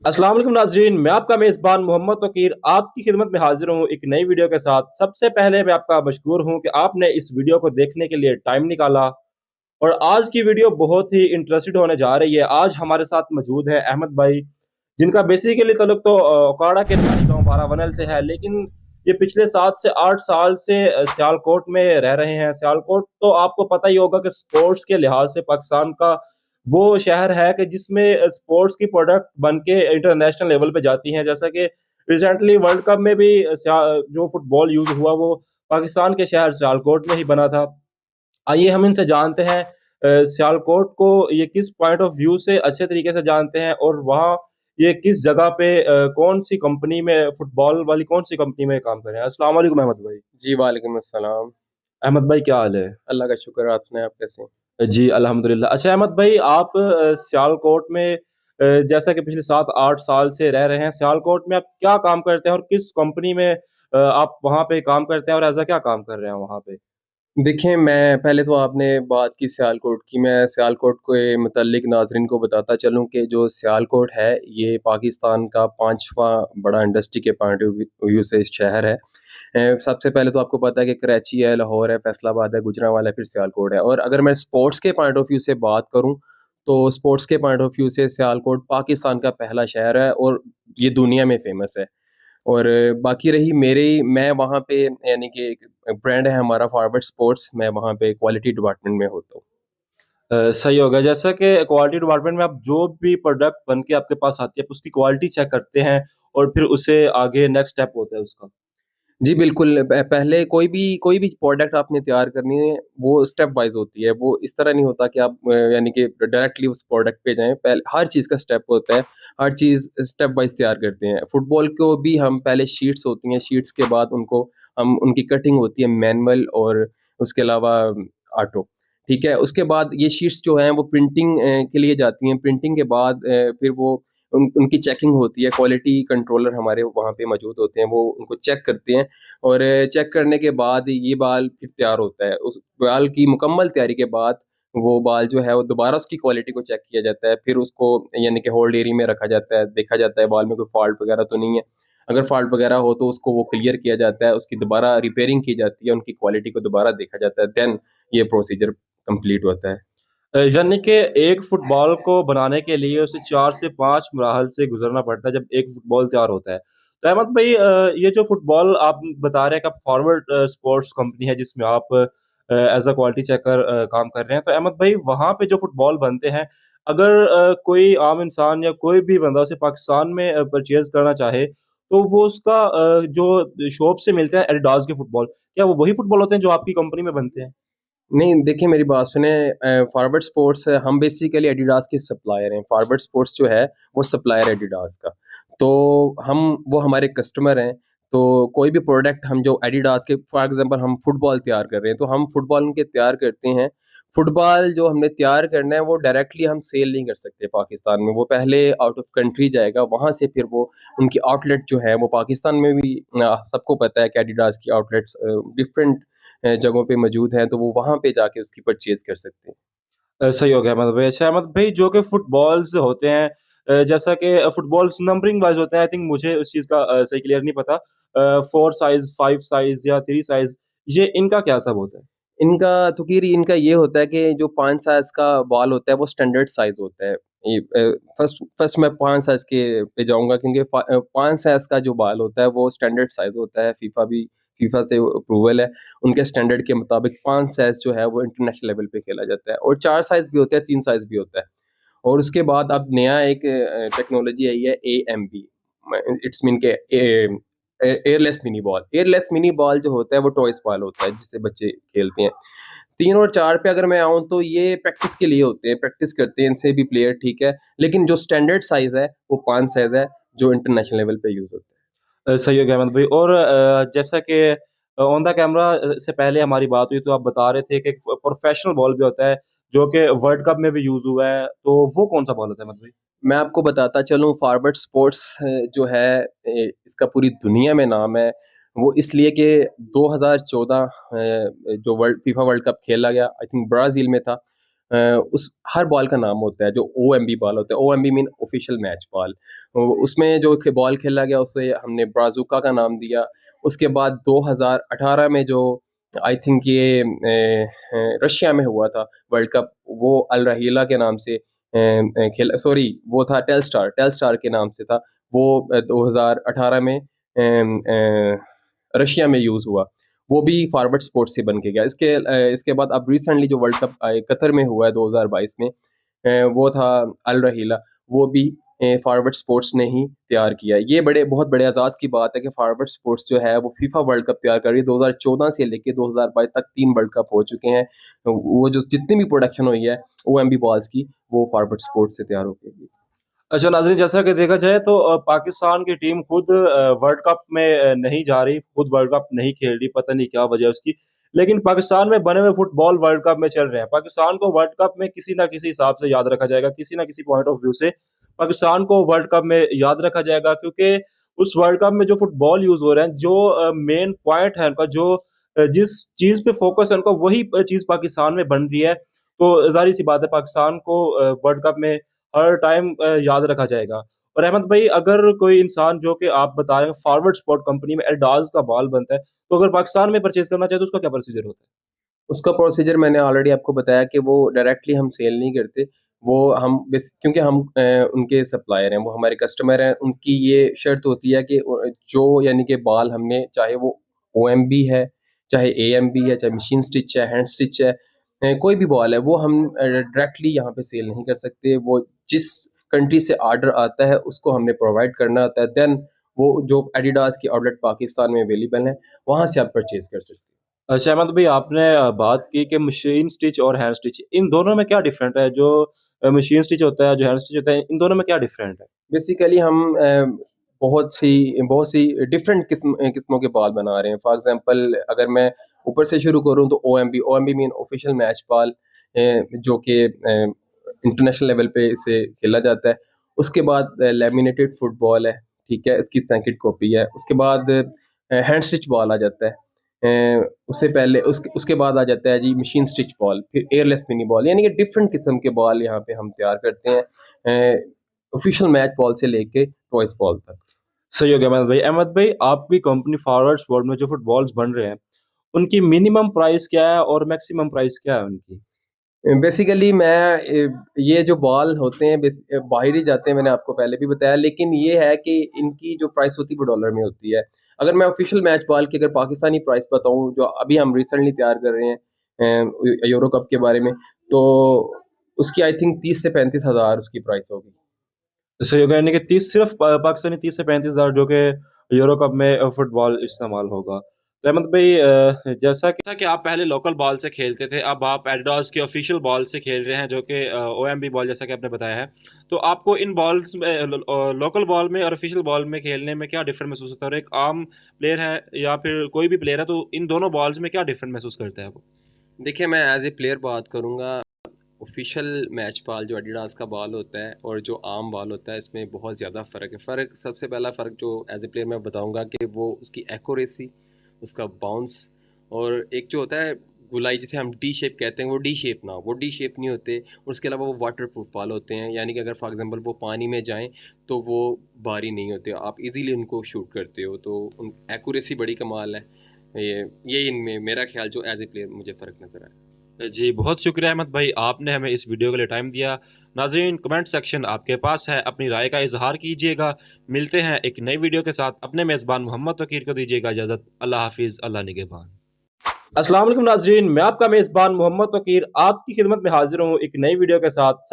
अस्सलाम वालेकुम नाज़रीन, मैं आपका मेज़बान मोहम्मद तौकीर आपकी खिदमत में हाज़िर हूँ एक नई वीडियो के साथ। सबसे पहले मैं आपका मशकूर हूँ कि आपने इस वीडियो को देखने के लिए टाइम निकाला और आज की वीडियो बहुत ही इंटरेस्टेड होने जा रही है। आज हमारे साथ मौजूद है अहमद भाई, जिनका बेसिकली ताल्लुक तो ओकाड़ा के नानी गाँव बारावनल से है, लेकिन ये पिछले 7 से 8 साल से सियालकोट में रह रहे हैं। सियालकोट तो आपको पता ही होगा कि स्पोर्ट्स के लिहाज़ से पाकिस्तान का वो शहर है कि जिसमें स्पोर्ट्स की प्रोडक्ट बन के इंटरनेशनल लेवल पे जाती हैं। जैसा कि रिसेंटली वर्ल्ड कप में भी जो फुटबॉल यूज़ हुआ वो पाकिस्तान के शहर सियालकोट में ही बना था। आइए हम इनसे जानते हैं सियालकोट को ये किस पॉइंट ऑफ व्यू से अच्छे तरीके से जानते हैं और वहाँ ये किस जगह पे कौन-सी कंपनी में फुटबॉल वाली कौन-सी कंपनी में काम कर रहे हैं? अस्सलाम वालेकुम अहमद भाई। जी, वालेकुम अस्सलाम। अहमद भाई क्या हाल है? अल्लाह का शुक्र है, आप सुनाएँ आप कैसे हैं? जी, अल्हम्दुलिल्लाह। अच्छा अहमद भाई आप सियालकोट में जैसा कि पिछले 7-8 साल से रह रहे हैं, सियालकोट में आप क्या काम करते हैं और किस कंपनी में आप वहाँ पे काम करते हैं और ऐसा क्या काम कर रहे हैं वहाँ पे? देखिए, मैं पहले तो आपने बात की सियालकोट की, मैं सियालकोट के मुतल्लिक नाज़रीन को बताता चलूँ कि जो सियालकोट है, ये पाकिस्तान का 5वाँ बड़ा इंडस्ट्री के पॉइंट ऑफ व्यू से शहर है। सबसे पहले तो आपको पता है कि कराची है, लाहौर है, फैसलाबाद है, गुजरांवाला है, फिर सियालकोट है और अगर मैं स्पोर्ट्स के पॉइंट ऑफ व्यू से बात करूँ, तो स्पोर्ट्स के पॉइंट ऑफ व्यू से सियालकोट पाकिस्तान का पहला शहर है और ये दुनिया में फ़ेमस है। और बाकी रही मेरी मैं वहाँ पे यानी कि एक ब्रांड है हमारा फॉरवर्ड स्पोर्ट्स, मैं वहाँ पे क्वालिटी डिपार्टमेंट में होता हूँ। सही हो गया। जैसा कि क्वालिटी डिपार्टमेंट में आप जो भी प्रोडक्ट बन के आपके पास आती है, आप उसकी क्वालिटी चेक करते हैं और फिर उसे आगे नेक्स्ट स्टेप होता है उसका। जी, बिल्कुल पहले कोई भी प्रोडक्ट आपने तैयार करनी है, वो स्टेप वाइज़ होती है। वो इस तरह नहीं होता कि आप यानी कि डायरेक्टली उस प्रोडक्ट पे जाएँ, पहले हर चीज़ का स्टेप होता है, हर चीज़ स्टेप वाइज़ तैयार करते हैं। फुटबॉल को भी हम पहले शीट्स होती हैं, शीट्स के बाद उनको हम उनकी कटिंग होती है मैनुअल और उसके अलावा ऑटो, ठीक है? उसके बाद ये शीट्स जो हैं वो प्रिंटिंग के लिए जाती हैं, प्रिंटिंग के बाद फिर वो उनकी चेकिंग होती है, क्वालिटी कंट्रोलर हमारे वहाँ पे मौजूद होते हैं, वो उनको चेक करते हैं और चेक करने के बाद ये बाल फिर तैयार होता है। उस बाल की मुकम्मल तैयारी के बाद वो बाल जो है वो दोबारा उसकी क्वालिटी को चेक किया जाता है। फिर उसको यानी कि होल्ड एरिया में रखा जाता है, देखा जाता है बाल में कोई फ़ॉल्ट वगैरह तो नहीं है। अगर फ़ॉल्ट वगैरह हो तो उसको वो क्लियर किया जाता है, उसकी दोबारा रिपेयरिंग की जाती है, उनकी क्वालिटी को दोबारा देखा जाता है, देन ये प्रोसीजर कंप्लीट होता है। यानी कि एक फुटबॉल को बनाने के लिए उसे 4 से 5 मराहल से गुज़रना पड़ता है जब एक फुटबॉल तैयार होता है। तो अहमद भाई ये जो फुटबॉल आप बता रहे हैं कि आप फॉरवर्ड स्पोर्ट्स कंपनी है जिसमें आप एज़ अ क्वालिटी चेकर काम कर रहे हैं। तो अहमद भाई वहाँ पे जो फुटबॉल बनते हैं, अगर कोई आम इंसान या कोई भी बंदा उसे पाकिस्तान में परचेज़ करना चाहे, तो वो उसका जो शॉप से मिलते हैं एडिडास के फुटबॉल, क्या वो वही फुटबॉल होते हैं जो आपकी कंपनी में बनते हैं? नहीं, देखिए मेरी बात सुनें फॉरवर्ड स्पोर्ट्स हम बेसिकली एडिडास के सप्लायर हैं। फॉरवर्ड स्पोर्ट्स जो है, वो सप्लायर है एडिडास का। तो हम वो हमारे कस्टमर हैं, तो कोई भी प्रोडक्ट हम जो एडिडास के फॉर एग्ज़ाम्पल हम फुटबॉल तैयार कर रहे हैं, तो हम फुटबॉल उनके तैयार करते हैं। फुटबॉल जो हमने तैयार करना है, वो डायरेक्टली हम सेल नहीं कर सकते पाकिस्तान में। वो पहले आउट ऑफ कंट्री जाएगा, वहाँ से फिर वो उनकी आउटलेट जो है, वो पाकिस्तान में भी सबको पता है कि एडिडास की आउटलेट्स डिफरेंट जगहों पे मौजूद हैं, तो वो वहाँ पे जाके उसकी परचेज़ कर सकते हैं। सही हो गया अहमद भाई। अच्छा अहमद भाई जो कि फुटबॉल्स होते हैं जैसा कि फुटबॉल्स नंबरिंग वाइज़ होते हैं आई थिंक मुझे उस चीज़ का सही क्लियर नहीं पता। 4 साइज़, 5 साइज़ या 3 साइज़ ये इनका क्या सब होता है? इनका तो ख़ैर इनका ये होता है कि जो 5 साइज़ का बॉल होता है, वो स्टैंडर्ड साइज़ होता है। ये फर्स्ट फर्स्ट मैं 5 साइज़ के पे जाऊँगा क्योंकि 5 साइज़ का जो बॉल होता है, वो स्टैंडर्ड साइज़ होता है। फीफा से अप्रूवल है। उनके स्टैंडर्ड के मुताबिक 5 साइज़ जो है, वो इंटरनेशनल लेवल पे खेला जाता है और 4 साइज़ भी होता है, 3 साइज़ भी होता है। और उसके बाद अब नया एक टेक्नोलॉजी आई है एएमबी इट्स मीन के airless mini ball. Airless mini ball जो होता है वो टॉयज़ बॉल होता है जिससे बच्चे खेलते हैं। 3 और 4 पे अगर मैं आऊँ तो ये प्रैक्टिस के लिए होते हैं, प्रैक्टिस करते हैं इनसे भी प्लेयर ठीक है। लेकिन जो स्टैंडर्ड साइज़ है वो 5 साइज़ है जो इंटरनेशनल लेवल पे यूज़ होता है। सही हो गया अहमद भाई और जैसा कि ऑन द कैमरा से पहले हमारी बात हुई तो आप बता रहे थे कि एक प्रोफ़ेशनल बॉल भी होता है जो कि वर्ल्ड कप में भी यूज़ हुआ है, तो वो कौन-सा बॉल होता है अहमद भाई? मैं आपको बताता चलूँ फॉरवर्ड स्पोर्ट्स जो है इसका पूरी दुनिया में नाम है। वो इसलिए कि 2014 जो वर्ल्ड फीफा वर्ल्ड कप खेला गया आई थिंक ब्राज़ील में था। उस हर बॉल का नाम होता है, जो OMB बॉल होता है, OMB mean official match ball. उसमें जो बॉल खेला गया उसे हमने ब्राज़ूका का नाम दिया। उसके बाद 2018 में जो आई थिंक ये रशिया में हुआ था वर्ल्ड कप, वो अल रहीला के नाम से खेला, सॉरी वो था टेलस्टार के नाम से था वो। 2018 में रशिया में यूज़ हुआ, वो भी फॉरवर्ड स्पोर्ट्स से बन के गया। इसके बाद अब रिसेंटली जो वर्ल्ड कप कतर में हुआ है 2022 में, वो था अल रहीला, वो भी फॉरवर्ड स्पोर्ट्स ने ही तैयार किया। ये बहुत बड़े एजाज़ की बात है कि फॉरवर्ड स्पोर्ट्स जो है वो फीफा वर्ल्ड कप तैयार कर रही है। 2014 से लेके 2022 तक 3 वर्ल्ड कप हो चुके हैं। वो जो जितनी भी प्रोडक्शन हुई है OMB बॉल्स की, वो फॉरवर्ड स्पोर्ट्स से तैयार होके गई। अच्छा नाज़रीन, जैसा कि देखा जाए तो पाकिस्तान की टीम खुद वर्ल्ड कप में नहीं जा रही, खुद वर्ल्ड कप नहीं खेल रही, पता नहीं क्या वजह है उसकी। लेकिन पाकिस्तान में बने हुए फुटबॉल वर्ल्ड कप में चल रहे हैं। पाकिस्तान को वर्ल्ड कप में किसी ना किसी हिसाब से याद रखा जाएगा, किसी ना किसी पॉइंट ऑफ व्यू से पाकिस्तान को वर्ल्ड कप में याद रखा जाएगा, क्योंकि उस वर्ल्ड कप में जो फुटबॉल यूज़ हो रहे हैं, जो मेन पॉइंट है उनका, जो जिस चीज़ पे फोकस है उनका, वही चीज़ पाकिस्तान में बन रही है। तो ज़ाहिर-सी बात है पाकिस्तान को वर्ल्ड कप में हर टाइम याद रखा जाएगा। और अहमद भाई, अगर कोई इंसान जो कि आप बता रहे हैं फॉरवर्ड स्पोर्ट कंपनी में एडिडास का बॉल बनता है, तो अगर पाकिस्तान में परचेज़ करना चाहे तो उसका क्या प्रोसीजर होता है? उसका प्रोसीजर मैंने ऑलरेडी आपको बताया कि वो डायरेक्टली हम सेल नहीं करते। वो हम क्योंकि हम उनके सप्लायर हैं, वो हमारे कस्टमर हैं, उनकी ये शर्त होती है कि जो यानी कि बाल हमने, चाहे वो OMB है, चाहे AMB है, चाहे मशीन स्टिच है, हैंड स्टिच है, कोई भी बॉल है, वो हम डायरेक्टली यहाँ पे सेल नहीं कर सकते। वो जिस कंट्री से ऑर्डर आता है उसको हमने प्रोवाइड करना होता है। देन वो जो एडिडास की आउटलेट पाकिस्तान में अवेलेबल है, वहाँ से आप परचेज़ कर सकते हैं। अच्छा अहमद भाई, आपने बात की कि मशीन स्टिच और हैंड स्टिच, इन दोनों में क्या डिफरेंट है? जो मशीन स्टिच होता है, जो हैंड स्टिच होता है, इन दोनों में क्या डिफरेंट है? बेसिकली हम बहुत सी डिफरेंट किस्मों के बॉल बना रहे हैं। फॉर एग्जांपल अगर मैं ऊपर से शुरू करूँ तो OMB mean official match ball, जो कि इंटरनेशनल लेवल पे इसे खेला जाता है। उसके बाद लैमिनेटेड फुटबॉल है, ठीक है, इसकी सैंकिड कॉपी है। उसके बाद हैंड स्टिच बॉल आ जाता है। उससे पहले उसके बाद आ जाता है जी मशीन स्टिच बॉल, फिर एयरलेस मिनी बॉल, यानी कि डिफरेंट किस्म के बॉल यहाँ पे हम तैयार करते हैं, ऑफिशियल मैच बॉल से लेके टॉयज बॉल तक। सही हो गया अहमद भाई। अहमद भाई, आपकी कंपनी फॉरवर्ड स्पोर्ट में जो फुटबॉल्स बन रहे हैं, उनकी मिनिमम प्राइस क्या है और मैक्सिमम प्राइस क्या है उनकी? बेसिकली ये जो बॉल होते हैं बाहर ही जाते हैं, मैंने आपको पहले भी बताया, लेकिन ये है कि इनकी जो प्राइस होती है वो डॉलर में होती है। अगर मैं ऑफिशियल मैच बॉल की अगर पाकिस्तानी प्राइस बताऊं, जो अभी हम रिसेंटली तैयार कर रहे हैं यूरो कप के बारे में, तो उसकी आई थिंक 30 से 35 हज़ार उसकी प्राइस होगी। सही हो गया, यानी कि 30 सिर्फ पाकिस्तानी 30 से 35 हज़ार, जो कि यूरो कप में फुटबॉल इस्तेमाल होगा। तो अहमद भाई, जैसा कि आप पहले लोकल बॉल से खेलते थे, अब आप एडिडास की ऑफिशियल बॉल से खेल रहे हैं, जो कि OMB बॉल, जैसा कि आपने बताया है। तो आपको इन बॉल्स में, लोकल बॉल में और ऑफिशियल बॉल में खेलने में क्या डिफरेंट महसूस होता है? और एक आम प्लेयर है या फिर कोई भी प्लेयर है, तो इन दोनों बॉल्स में क्या डिफरेंट महसूस करता है वो? देखिए, मैं एज ए प्लेयर बात करूँगा, ऑफिशियल मैच बॉल जो एडिडास का बॉल होता है और जो आम बॉल होता है, इसमें बहुत ज़्यादा फ़र्क है। सबसे पहला फ़र्क जो एज ए प्लेयर मैं बताऊंगा कि वो उसकी एक्यूरेसी, उसका बाउंस, और एक जो होता है गुलाई, जिसे हम डी शेप कहते हैं, वो डी शेप नहीं होते। और उसके अलावा वो वाटर प्रूफ बॉल होते हैं, यानी कि अगर फॉर एग्जांपल वो पानी में जाएं तो वो भारी नहीं होते, आप इजीली उनको शूट करते हो। तो उन एक्यूरेसी बड़ी कमाल है। ये इनमें मेरा ख्याल जो एज ए प्लेयर मुझे फ़र्क नज़र आया। जी, बहुत शुक्रिया अहमद भाई, आपने हमें इस वीडियो के लिए टाइम दिया। नाज़रीन, कमेंट सेक्शन आपके पास है, अपनी राय का इज़हार कीजिएगा। मिलते हैं एक नई वीडियो के साथ। अपने मेज़बान मोहम्मद तौकीर को दीजिएगा इजाज़त। अल्लाह हाफ़िज़, अल्लाह निगहबान। अस्सलाम वालेकुम नाज़रीन, मैं आपका मेज़बान मोहम्मद तौकीर आपकी खिदमत में हाज़िर हूँ एक नई वीडियो के साथ। सब